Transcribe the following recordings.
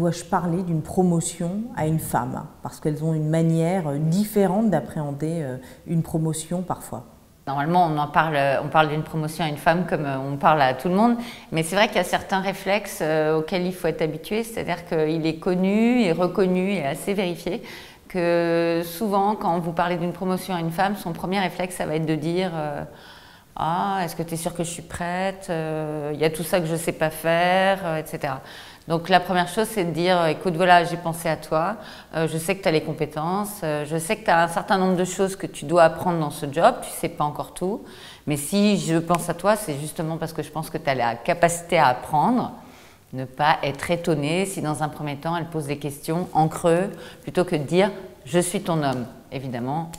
dois-je parler d'une promotion à une femme? Parce qu'elles ont une manière différente d'appréhender une promotion parfois. Normalement, on parle d'une promotion à une femme comme on parle à tout le monde, mais c'est vrai qu'il y a certains réflexes auxquels il faut être habitué, c'est-à-dire qu'il est connu et reconnu et assez vérifié que souvent, quand vous parlez d'une promotion à une femme, son premier réflexe, ça va être de dire « Ah, est-ce que tu es sûre que je suis prête? Il y a tout ça que je ne sais pas faire, etc. » Donc la première chose, c'est de dire « Écoute, voilà, j'ai pensé à toi, je sais que tu as les compétences, je sais que tu as un certain nombre de choses que tu dois apprendre dans ce job, tu ne sais pas encore tout, mais si je pense à toi, c'est justement parce que je pense que tu as la capacité à apprendre. » Ne pas être étonné si dans un premier temps, elle pose des questions en creux, plutôt que de dire « je suis ton homme ». Évidemment,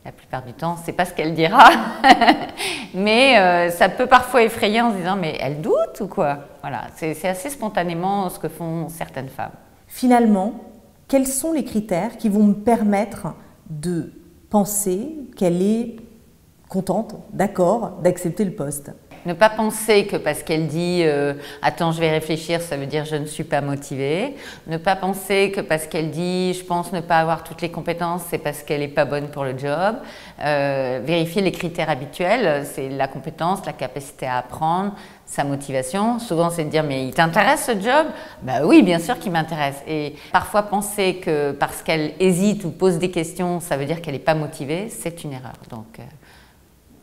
la plupart du temps, c'est pas ce qu'elle dira, mais ça peut parfois effrayer en se disant « mais elle doute ou quoi ?» Voilà, c'est assez spontanément ce que font certaines femmes. Finalement, quels sont les critères qui vont me permettre de penser qu'elle est contente, d'accord, d'accepter le poste? Ne pas penser que parce qu'elle dit « attends, je vais réfléchir », ça veut dire « je ne suis pas motivée ». Ne pas penser que parce qu'elle dit « je pense ne pas avoir toutes les compétences », c'est parce qu'elle n'est pas bonne pour le job. Vérifier les critères habituels, c'est la compétence, la capacité à apprendre, sa motivation. Souvent, c'est de dire « mais il t'intéresse ce job ?» Ben oui, bien sûr qu'il m'intéresse. Et parfois, penser que parce qu'elle hésite ou pose des questions, ça veut dire qu'elle n'est pas motivée, c'est une erreur. Donc,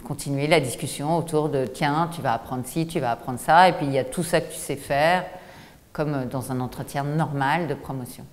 continuer la discussion autour de « tiens, tu vas apprendre ci, tu vas apprendre ça » et puis il y a tout ça que tu sais faire, comme dans un entretien normal de promotion.